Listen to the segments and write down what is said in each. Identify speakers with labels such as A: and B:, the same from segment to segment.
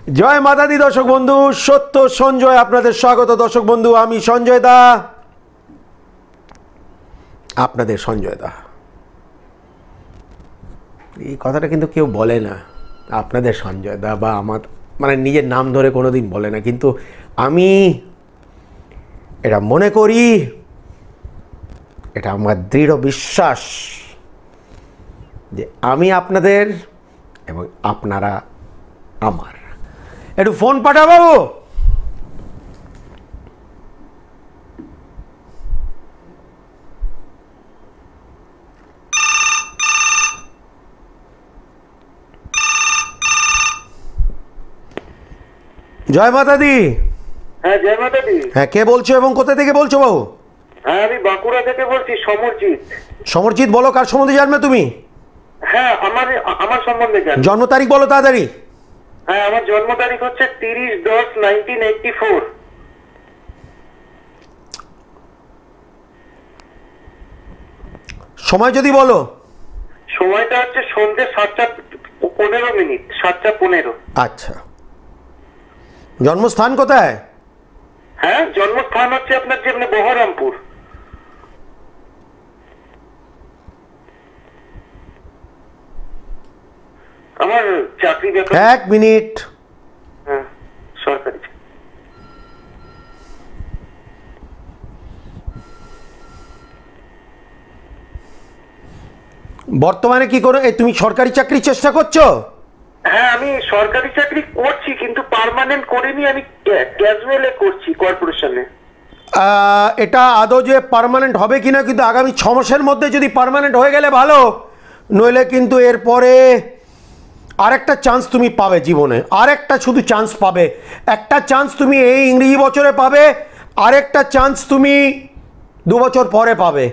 A: জয় মাতা দি দর্শক বন্ধু, সত্য সঞ্জয় আপনাদের স্বাগত। দর্শক বন্ধু, আমি সঞ্জয় দা, আপনাদের সঞ্জয় দা। এই কথাটা কিন্তু কেউ বলে না, আপনাদের সঞ্জয় দা বা আমার মানে নিজের নাম ধরে কোনোদিন বলে না, কিন্তু আমি এটা মনে করি, এটা আমার দৃঢ় বিশ্বাস যে আমি আপনাদের এবং আপনারা আমার। একটু ফোন পাঠা বাবু। জয় মাতা দি।
B: হ্যাঁ, জয় মাতা দি।
A: হ্যাঁ, কে বলছো এবং কোথা থেকে বলছো বাবু?
B: হ্যাঁ, আমি বাঁকুড়া থেকে বলছি, সমরজিৎ।
A: সমরজিৎ, বলো কার সম্বন্ধে জানবে তুমি?
B: হ্যাঁ, আমার সম্বন্ধে জানবে।
A: জন্ম তারিখ বলো তাড়াতাড়ি।
B: হ্যাঁ, আমার জন্ম তারিখ হচ্ছে 30-10-1984।
A: সময় যদি বলো।
B: সময়টা হচ্ছে সন্ধ্যে 7:15। 7:15।
A: আচ্ছা, জন্মস্থান কোথায়?
B: হ্যাঁ, জন্মস্থান হচ্ছে আপনার যেমনি বহরমপুর। আমার চাকরি ব্যাপার।
A: এক মিনিট।
B: হ্যাঁ, সরকারি।
A: বর্তমানে কি করো? তুমি সরকারি চাকরির চেষ্টা করছো?
B: হ্যাঁ, আমি সরকারি চাকরি করছি, কিন্তু পার্মানেন্ট করিনি। আমি ক্যাজুয়ালে করছি কর্পোরেশনে।
A: এটা আদৌ যে পার্মানেন্ট হবে কিনা, কিন্তু আগামী 6 মাসের মধ্যে যদি পার্মানেন্ট হয়ে গেলে ভালো, নইলে কিন্তু এরপরে আরেকটা চান্স তুমি পাবে জীবনে। আরেকটা শুধু চান্স পাবে, একটা চান্স তুমি এই ইংরেজি বছরে পাবে, আরেকটা চান্স তুমি 2 বছর পরে পাবে,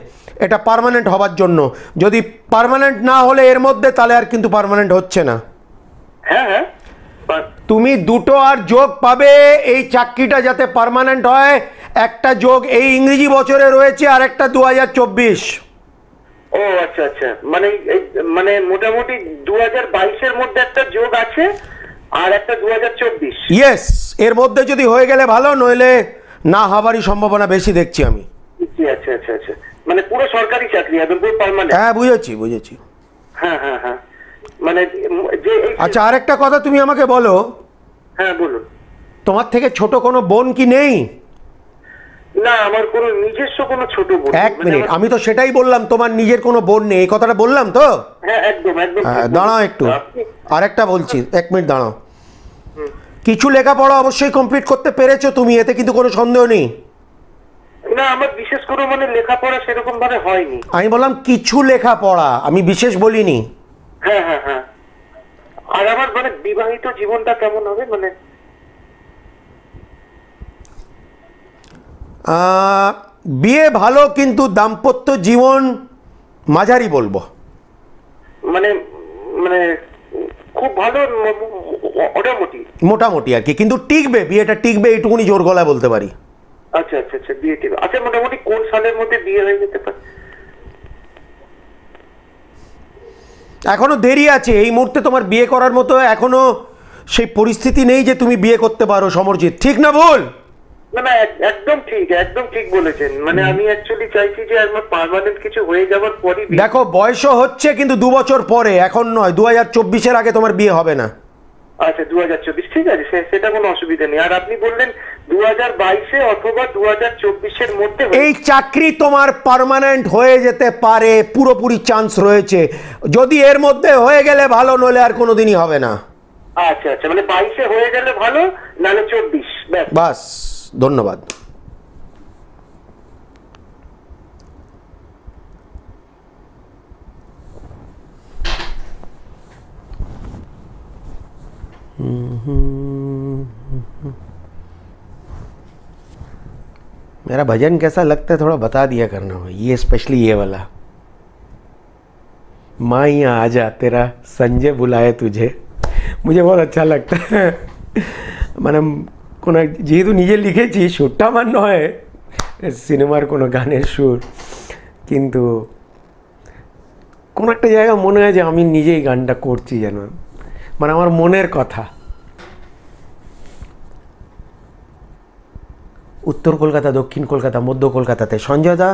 A: এটা পার্মানেন্ট হবার জন্য। যদি পার্মানেন্ট না হলে এর মধ্যে, তাহলে আর কিন্তু পার্মানেন্ট হচ্ছে না।
B: হ্যাঁ হ্যাঁ,
A: তুমি দুটো আর যোগ পাবে এই চাকরিটা যাতে পার্মানেন্ট হয়। একটা যোগ এই ইংরেজি বছরে রয়েছে, আর একটা 2024।
B: ও আচ্ছা আচ্ছা, মানে মোটামুটি 2022-এর মধ্যে একটা যোগ আছে, আর একটা 2024।
A: ইয়েস, এর মধ্যে যদি হয়ে গেলে ভালো, নইলে না হবারই সম্ভাবনা বেশি দেখছি আমি।
B: আচ্ছা আচ্ছা আচ্ছা, মানে পুরো সরকারি চাকরি একদম পুরো পার্মানেন্ট।
A: হ্যাঁ, বুঝেছি।
B: হ্যাঁ হ্যাঁ হ্যাঁ, মানে যে
A: আচ্ছা, আরেকটা কথা তুমি আমাকে বলো।
B: হ্যাঁ বলুন।
A: তোমার থেকে ছোট কোনো বোন কি নেই?
B: না, আমার কোনো নিজস্ব কোনো ছোট বোন।
A: এক মিনিট, আমি তো সেটাই বললাম, তোমার নিজের কোনো বোন নেই, এই কথাটা বললাম তো?
B: হ্যাঁ, একদম একদম।
A: দাঁড়াও একটু, আরেকটা বলছি, 1 মিনিট দাঁড়াও। কিছু লেখাপড়া অবশ্যই কমপ্লিট করতে পেরেছো তুমি, এতে কিন্তু কোনো সন্দেহ নেই।
B: না, আমার বিশেষ করে মানে লেখাপড়া সেরকম ভাবে হয়নি।
A: আমি বললাম কিছু লেখাপড়া, আমি বিশেষ বলিনি।
B: হ্যাঁ হ্যাঁ হ্যাঁ। আর আমার মানে বিবাহিত জীবনটা কেমন হবে মানে?
A: বিয়ে ভালো, কিন্তু দাম্পত্য জীবন মাঝারি বলবো।
B: মানে মানে খুব ভালো,
A: মোটামুটি আর কি, কিন্তু টিকবে, বিয়েটা টিকবে, এইটুকুনি জোর গলায় বলতে পারি।
B: আচ্ছা আচ্ছা আচ্ছা, বিয়ে ঠিক। আচ্ছা, মোটামুটি কোন সালের মধ্যে বিয়ে হয়ে যেতে পারে?
A: এখনো দেরি আছে, এই মুহূর্তে তোমার বিয়ে করার মতো এখনো সেই পরিস্থিতি নেই যে তুমি বিয়ে করতে পারো। সমরজিৎ, ঠিক না ভুল?
B: না না, একদম ঠিক, একদম ঠিক বলেছেন। মানে আমি অ্যাকচুয়ালি চাইছি যে আমার পার্মানেন্ট কিছু হয়ে যাওয়ার পরই।
A: দেখো, বয়সও হচ্ছে, কিন্তু 2 বছর পরে, এখন নয়। 2024-এর আগে তোমার বিয়ে হবে না।
B: আচ্ছা, 2024, ঠিক আছে, সেটা কোনো অসুবিধা নেই। আর আপনি বললেন 2022-এ অথবা 2024-এর মধ্যে।
A: এই চাকরি তোমার পার্মানেন্ট হয়ে যেতে পারে, পুরোপুরি চান্স রয়েছে। যদি এর মধ্যে হয়ে গেলে ভালো, নইলে আর কোনোদিনই হবে না।
B: আচ্ছা আচ্ছা, মানে 22-এ হয়ে গেলে ভালো, নাহলে 24।
A: বাস, ধন্যবাদ। मेरा भजन कैसा लगता है थोड़ा बता दिया करना हो, ये स्पेशली ये वाला। माँ यहाँ आ जा, तेरा संजय बुलाए तुझे, मुझे बहुत अच्छा लगता है। মানে কোনো যেহেতু নিজে লিখেছি, সুরটা আমার নয়, সিনেমার কোনো গানের সুর, কিন্তু কোনো একটা জায়গা মনে হয় যে আমি নিজেই গানটা করছি যেন, মানে আমার মনের কথা। উত্তর কলকাতা, দক্ষিণ কলকাতা, মধ্য কলকাতাতে সঞ্জয় দা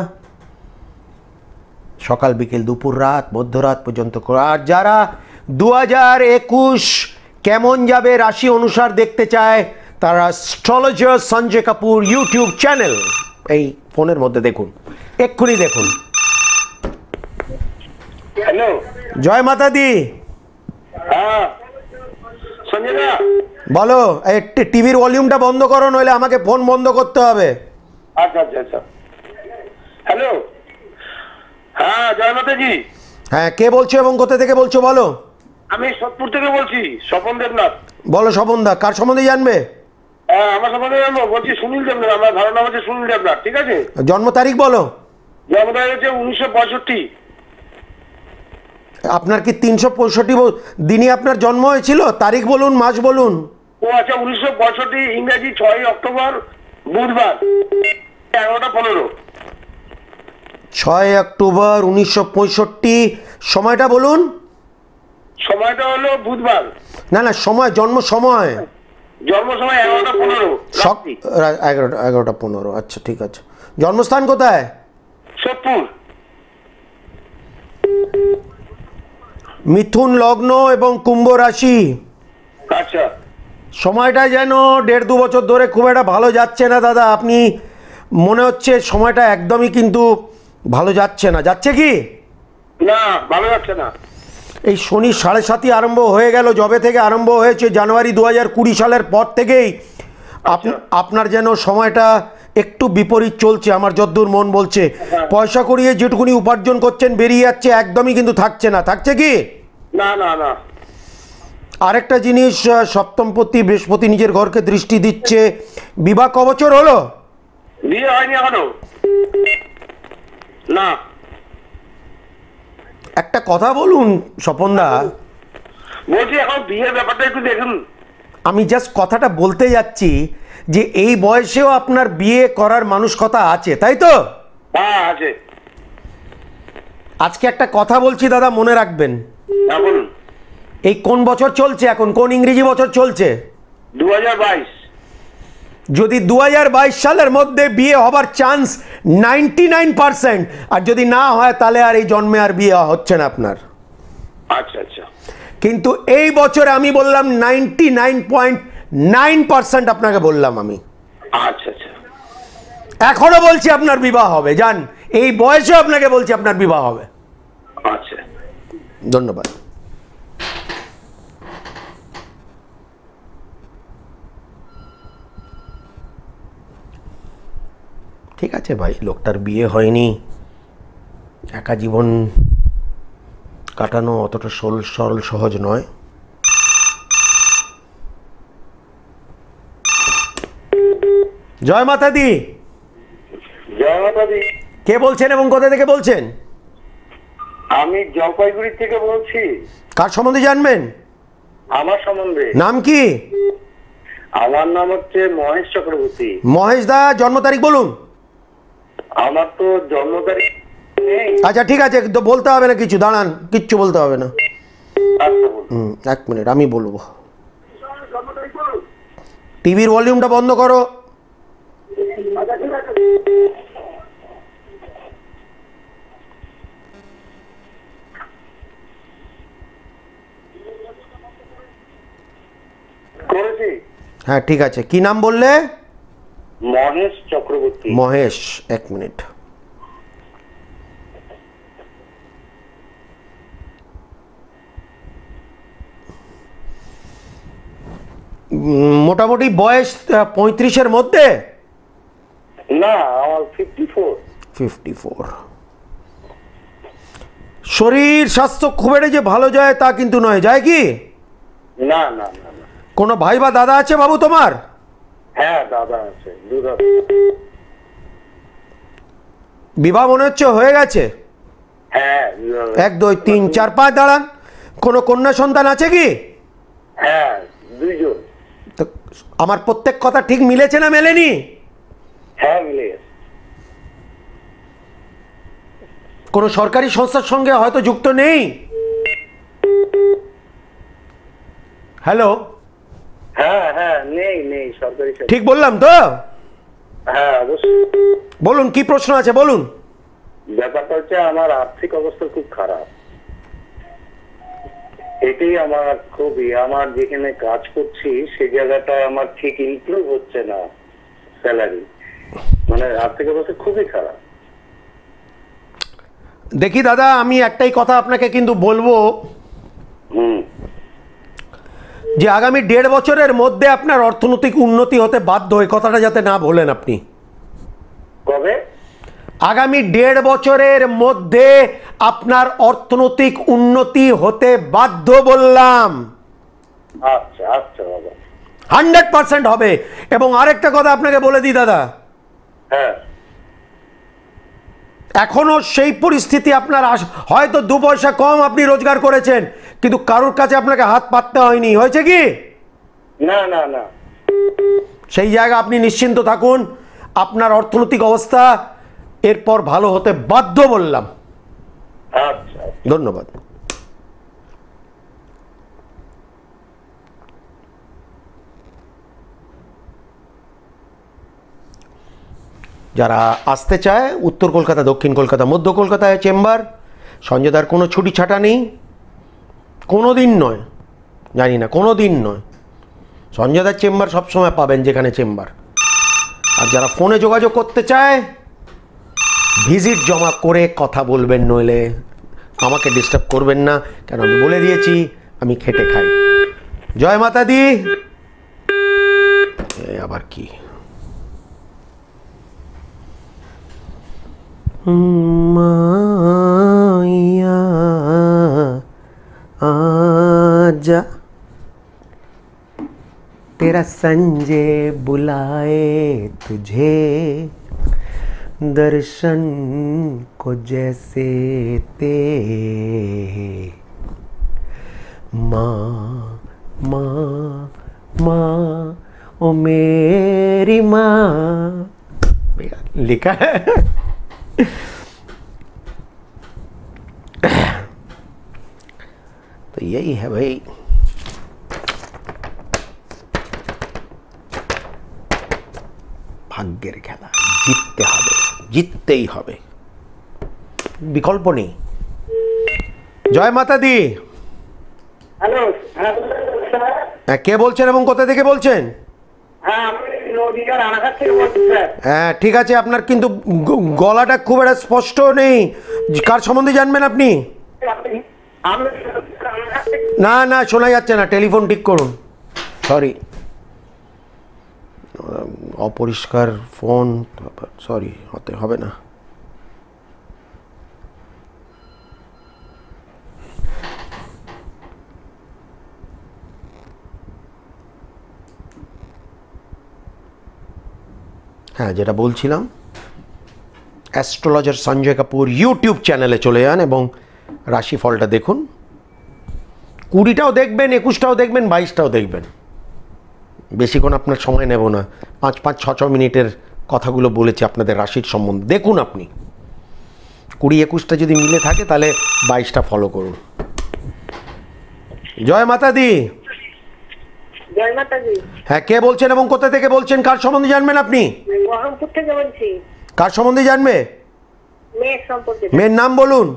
A: সকাল বিকেল দুপুর রাত মধ্যরাত পর্যন্ত। আর যারা 2021 কেমন যাবে রাশি অনুসার দেখতে চায় তারা astrologer Sanjay Kapoor YouTube channel এই ফোনের মধ্যে দেখুন, এক্ষুনি দেখুন।
B: হ্যালো,
A: জয় মাতা দি।
B: হ্যাঁ সঞ্জয় দা
A: বলো, এই টিভির ভলিউমটা বন্ধ করো, নইলে আমাকে ফোন বন্ধ করতে হবে।
B: আচ্ছা আচ্ছা আচ্ছা। হ্যালো, হ্যাঁ জয় মাতাজি।
A: হ্যাঁ, কে বলছো এবং কোথা থেকে বলছো বলো?
B: আমি সোদপুর থেকে বলছি, স্বপন দেবনাথ।
A: বলো স্বপন দা, কার সম্বন্ধে জানবে?
B: হ্যাঁ আমার সম্বন্ধে জানবো, বলছি সুনীল দেবনাথ, আমার ভালো নাম হচ্ছে সুনীল দেবনাথ, ঠিক আছে?
A: জন্ম তারিখ বলো।
B: জন্ম তারিখ হচ্ছে 1965।
A: আপনার কি 365 দিনই আপনার জন্ম হয়েছিল? তারিখ বলুন, মাস বলুন।
B: ও আচ্ছা, 1965 ইংরেজি 6 অক্টোবর বুধবার 11:15।
A: 6 অক্টোবর 1965। সময়টা বলুন।
B: সময়টা হলো বুধবার।
A: না না, সময়, জন্ম সময়।
B: জন্ম সময় 11:15 রাত্রি।
A: 11টা 15। আচ্ছা ঠিক আছে। জন্মস্থান কোথায়?
B: সোদপুর।
A: মিথুন লগ্ন এবং কুম্ভ রাশি।
B: আচ্ছা।
A: সময়টা যেন 1.5-2 বছর ধরে খুব একটা ভালো যাচ্ছে না দাদা। আপনি মনে হচ্ছে সময়টা একদমই কিন্তু ভালো যাচ্ছে না। যাচ্ছে কি
B: না, ভালো যাচ্ছে না।
A: এই শনি 7.5 আরম্ভ হয়ে গেল, জবে থেকে আরম্ভ হয়েছে জানুয়ারি 2020 সালের পর থেকেই আপনার যেন সময়টা একটু বিপরীত চলছে আমার যদ্দূর মন বলছে। পয়সা করিয়ে যেটুকুনি উপার্জন করছেন বেরিয়ে যাচ্ছে, একদমই কিন্তু থাকছে না। থাকছে কি
B: না না না।
A: আরেকটা জিনিস, সপ্তমপতি বৃহস্পতি নিজের ঘরকে দৃষ্টি দিচ্ছে। বিবাহ ক বছর হলো?
B: বিয়ে হয়নি এখনো। না।
A: একটা কথা বলুন স্বপনদা,
B: বলছি এখন বিয়ের ব্যাপারটা একটু দেখুন।
A: আমি জাস্ট কথাটা বলতে যাচ্ছি যে এই বয়সেও আপনার বিয়ে করার মানসিকতা আছে, তাই তো?
B: হ্যাঁ আছে।
A: আজকে একটা কথা বলছি দাদা, মনে রাখবেন।
B: হ্যাঁ বলুন।
A: এই কোন বছর চলছে এখন, কোন ইংরেজি বছর চলছে?
B: 2022।
A: যদি 2022 সালের মধ্যে বিয়ে হবার চান্স 99%, আর যদি না হয় তাহলে আর এই জন্মে আর বিয়ে হচ্ছে না আপনার।
B: আচ্ছা আচ্ছা।
A: কিন্তু এই বছরে আমি বললাম 99.9% আপনাকে বললাম আমি।
B: আচ্ছা আচ্ছা।
A: এখনো বলছি আপনার বিবাহ হবে, জান এই বয়সে আপনাকে বলছি আপনার বিবাহ হবে।
B: আচ্ছা।
A: ধন্যবাদ। ঠিক আছে ভাই, লোকটার বিয়ে হয়নি, একা জীবন কাটানো অতটা সরল সহজ নয়। জয় মাতা দি।
B: জয় মাতাজি।
A: কে বলছেন এবং কোথা থেকে বলছেন?
B: আমি জলপাইগুড়ি থেকে বলছি।
A: কার সম্বন্ধে জানবেন?
B: আমার সম্বন্ধে।
A: নাম কি?
B: আমার নাম হচ্ছে মহেশ চক্রবর্তী।
A: মহেশ দা, জন্ম তারিখ বলুন।
B: আমার তো জন্ম তারিখ নেই।
A: আচ্ছা ঠিক আছে, তো বলতে হবে না কিছু, দাঁড়ান, কিচ্ছু বলতে হবে না।
B: আচ্ছা বলুন।
A: 1 মিনিট আমি বলবো। টিভির ভলিউমটা বন্ধ করো।
B: আচ্ছা ঠিক আছে। করেছি।
A: হ্যাঁ ঠিক আছে, কি নাম বললে?
B: মহেশ চক্রবর্তী।
A: মহেশ, 1 মিনিট। মোটামুটি বয়স 35-এর মধ্যে?
B: না, আমার 54।
A: 54। শরীর স্বাস্থ্য খুব একটা যে ভালো যায় তা কিন্তু নয়, যায় কি?
B: না না না না।
A: কোনো ভাই বা দাদা আছে বাবু তোমার?
B: হ্যাঁ দাদা আছে, দুধ আছে।
A: বিবাহ মনে হচ্ছে হয়ে গেছে।
B: হ্যাঁ
A: 1 2 3 4 5, দাঁড়ান। কোনো কন্যা সন্তান আছে কি?
B: হ্যাঁ 2 জন।
A: তো আমার প্রত্যেক কথা ঠিক মিলেছে না মেলেনি?
B: হ্যাঁ মিলে গেছে।
A: কোনো সরকারি সংস্থার সঙ্গে হয়তো যুক্ত নেই? হ্যালো,
B: হ্যাঁ হ্যাঁ নেই নেই, সরকারি চাকরি।
A: ঠিক বললাম তো?
B: হ্যাঁ অবশ্যই।
A: বলুন কি প্রশ্ন আছে বলুন।
B: ব্যাপারটা হচ্ছে আমার আর্থিক অবস্থা খুব খারাপ, এটাই আমার খুবই, আমার যেখানে কাজ করছি সেই জায়গাটা আমার ঠিক ইমপ্রুভ হচ্ছে না স্যালারি, মানে আর্থিক অবস্থা খুবই খারাপ।
A: দেখি দাদা, আমি একটাই কথা আপনাকে কিন্তু বলবো যে আগামী 1.5 বছরের মধ্যে আপনার অর্থনৈতিক উন্নতি হতে বাধ্য, এই কথাটা যাতে না ভোলেন আপনি।
B: কবে?
A: আগামী 1.5 বছরের মধ্যে আপনার অর্থনৈতিক উন্নতি হতে বাধ্য বললাম।
B: আচ্ছা আচ্ছা বাবা,
A: 100% হবে। এবং আরেকটা কথা আপনাকে বলে দিই দাদা,
B: হ্যাঁ
A: এখনো সেই পরিস্থিতি আপনার হয়তো 2 পয়সা কম আপনি রোজগার করেছেন, কিন্তু কারোর কাছে আপনাকে হাত পাততে হয়নি, হয়েছে কি?
B: না না না,
A: সেই জায়গা আপনি নিশ্চিন্ত থাকুন, আপনার অর্থনৈতিক অবস্থা এরপর ভালো হতে বাধ্য বললাম।
B: আচ্ছা
A: ধন্যবাদ। যারা আসতে চায় উত্তর কলকাতা, দক্ষিণ কলকাতা, মধ্য কলকাতায় চেম্বার, সঞ্জয়দার কোনো ছুটি ছাটা নেই, কোনো দিন নয়, জানি না কোনো দিন নয়, সঞ্জয়দার চেম্বার সবসময় পাবেন যেখানে চেম্বার। আর যারা ফোনে যোগাযোগ করতে চায় ভিজিট জমা করে কথা বলবেন, নইলে আমাকে ডিস্টার্ব করবেন না, কেন আমি বলে দিয়েছি আমি খেটে খাই। জয় মাতা দি। আবার কি माया आजा तेरा संजय बुलाए तुझे दर्शन को जैसे ते माँ माँ माँ ओ मेरी माँ, लिखा है। तो यही है भाई, ভাগ্যের খেলা, জিততে হবে, জিততেই হবে, বিকল্প নেই। জয় মাতা দি।
B: হ্যালো,
A: হ্যাঁ কে বলছেন এবং কোথা থেকে বলছেন?
B: হ্যাঁ আমি নদীয়া রানাঘাট থেকে বলছি স্যার।
A: হ্যাঁ ঠিক আছে, আপনার কিন্তু গলাটা খুব একটা স্পষ্ট নেই, কার সম্বন্ধে জানবেন আপনি? না না শোনা যাচ্ছে না, টেলিফোন ঠিক করুন, সরি, অপরিষ্কার ফোন, সরি, হতে হবে না। হ্যাঁ যেটা বলছিলাম, অ্যাস্ট্রোলজার সঞ্জয় কাপুর ইউটিউব চ্যানেলে চলে যান এবং রাশিফলটা দেখুন। 20টাও দেখবেন, 21টাও দেখবেন, 22টাও দেখবেন, বেশিক্ষণ আপনার সময় নেব না, 5-6 মিনিটের কথাগুলো বলেছি আপনাদের রাশির সম্বন্ধে, দেখুন আপনি 20-21টা যদি মিলে থাকে তাহলে 22টা ফলো করুন। জয় মাতা দি।
C: জয় মাতা দি।
A: হ্যাঁ কে বলছেন এবং কোথা থেকে বলছেন, কার সম্বন্ধে জানবেন আপনি?
C: বহরমপুর থেকে বলছি।
A: কার সম্বন্ধে জানবে?
C: মেয়ের সম্পর্কে।
A: মেয়ের নাম বলুন।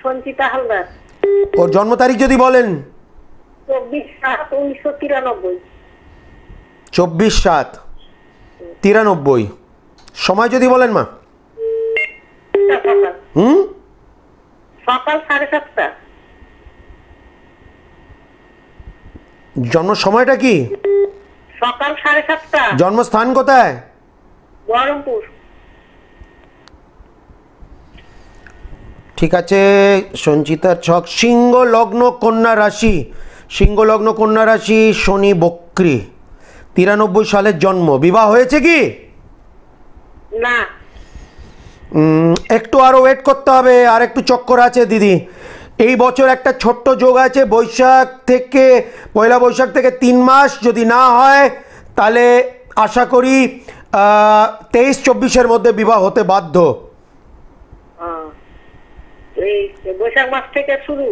C: সঞ্চিতা হালদার।
A: ওর জন্ম তারিখ যদি বলেন।
C: 24/7/1993।
A: 24/7/93। সময় যদি বলেন মা।
C: সকাল 7:30।
A: জন্ম সময়টা কি?
C: সকাল 7:30।
A: জন্মস্থান কোথায়?
C: বহরমপুর।
A: ঠিক আছে, সঞ্চিতার ছক সিংহ লগ্ন কন্যা রাশি, সিংহ লগ্ন কন্যা রাশি, শনি বক্রী, 93 সালের জন্ম। বিবাহ হয়েছে কি?
C: না।
A: একটু আরো ওয়েট করতে হবে, আর একটু চক্কর আছে দিদি। এই বছর একটা ছোট্ট যোগ আছে, বৈশাখ থেকে, পয়লা বৈশাখ থেকে 3 মাস, যদি না হয় তাহলে আশা করি 23-24-এর মধ্যে বিবাহ হতে বাধ্য।
C: এই বৈশাখ মাস থেকে শুরু।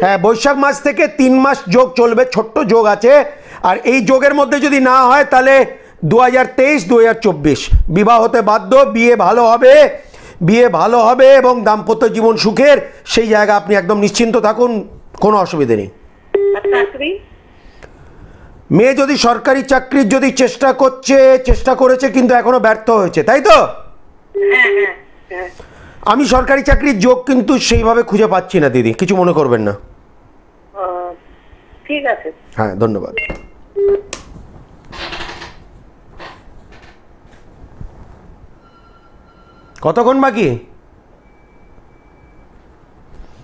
A: হ্যাঁ বৈশাখ মাস থেকে 3 মাস যোগ চলবে, ছোট্ট যোগ আছে, আর এই যোগের মধ্যে যদি না হয় তাহলে 2023 2024 বিবাহ হতে বাধ্য, বিয়ে ভালো হবে এবং দাম্পত্য জীবন সুখের, সেই জায়গা আপনি একদম নিশ্চিন্ত থাকুন, কোনো অসুবিধে নেই।
C: আর চাকরি?
A: মেয়ে যদি সরকারি চাকরির যদি চেষ্টা করেছে কিন্তু এখনো ব্যর্থ হয়েছে, তাই তো?
C: হ্যাঁ হ্যাঁ হ্যাঁ।
A: আমি সরকারি চাকরির যোগ কিন্তু সেইভাবে খুঁজে পাচ্ছি না দিদি, কিছু মনে করবেন না।
C: ও, ঠিক আছে।
A: হ্যাঁ, ধন্যবাদ। কতক্ষণ বাকি?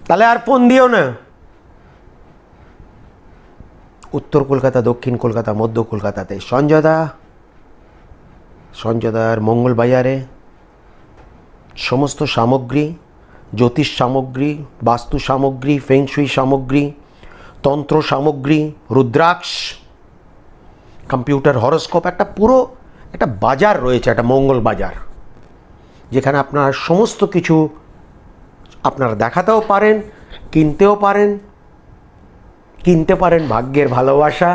A: তাহলে আর ফোন দিও না। উত্তর কলকাতা, দক্ষিণ কলকাতা, মধ্য কলকাতাতে সঞ্জয়দার মঙ্গলবাজারে সমস্ত সামগ্রী, জ্যোতিষ সামগ্রী, বাস্তু সামগ্রী, ফেংশুই সামগ্রী, তন্ত্র সামগ্রী, রুদ্রাক্ষ, কম্পিউটার, হরোস্কোপ, একটা বাজার রয়েছে, একটা মঙ্গল বাজার, যেখানে আপনার সমস্ত কিছু আপনারা দেখাতেও পারেন, কিনতে পারেন ভাগ্যের ভালোবাসা।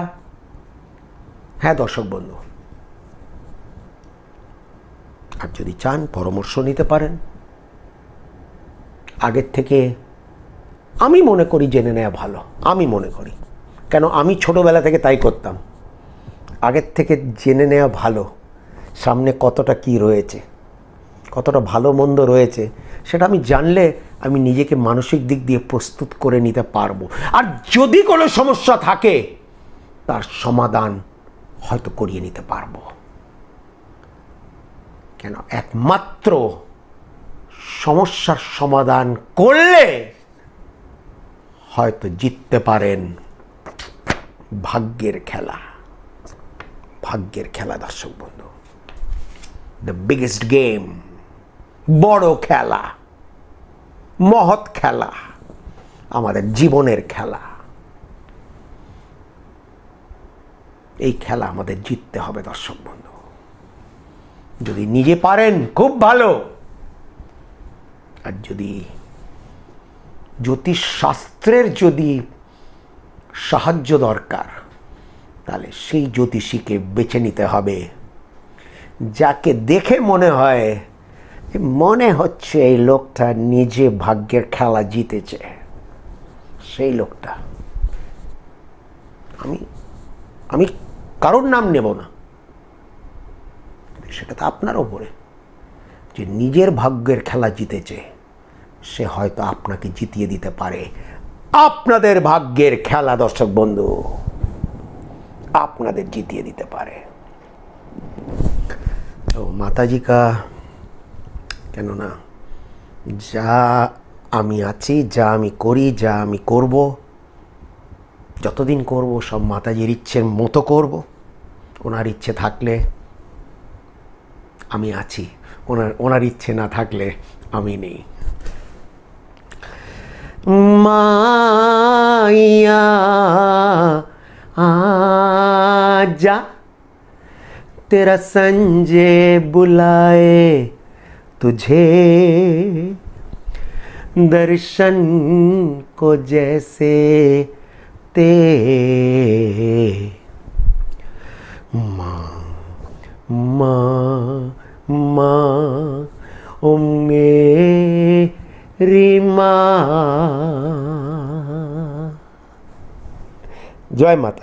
A: হ্যাঁ দর্শক বন্ধু, আর যদি চান পরামর্শ নিতে পারেন। আগের থেকে আমি মনে করি জেনে নেওয়া ভালো, আমি মনে করি, কেন আমি ছোটোবেলা থেকে তাই করতাম। আগের থেকে জেনে নেওয়া ভালো, সামনে কতটা কি রয়েছে, কতটা ভালো মন্দ রয়েছে, সেটা আমি জানলে আমি নিজেকে মানসিক দিক দিয়ে প্রস্তুত করে নিতে পারবো। আর যদি কোনো সমস্যা থাকে তার সমাধান হয়তো করিয়ে নিতে পারবো। কেন, একমাত্র সমস্যার সমাধান করলে হয়তো জিততে পারেন। ভাগ্যের খেলা দর্শক বন্ধু, দ্য বিগেস্ট গেম, বড় খেলা, মহৎ খেলা, আমাদের জীবনের খেলা। এই খেলা আমাদের জিততে হবে দর্শক বন্ধু। যদি নিজে পারেন খুব ভালো, আর যদি জ্যোতিষ শাস্ত্রের যদি সাহায্য দরকার, তাহলে সেই জ্যোতিষীকে বেছে নিতে হবে যাকে দেখে মনে হচ্ছে এই লোকটা নিজে ভাগ্যের খেলা জিতেছে। সেই লোকটা, আমি কারোর নাম নেব না, সেটা তো আপনার ওপরে, যে নিজের ভাগ্যের খেলা জিতেছে সে হয়তো আপনাকে জিতিয়ে দিতে পারে আপনাদের ভাগ্যের খেলা। দর্শক বন্ধু, আপনাদের জিতিয়ে দিতে পারে। তো মাতাজি কা, কেননা যা আমি আছি, যা আমি করি, যা আমি করব, যতদিন করব সব মাতাজির ইচ্ছের মতো করব। ওনার ইচ্ছে থাকলে আমি আছি, ওনার ইচ্ছে না থাকলে আমি নেই। माया आजा तेरा संजय बुलाए तुझे, दर्शन को जैसे ते माँ माँ माँ ओ मेरी माँ। जय माता।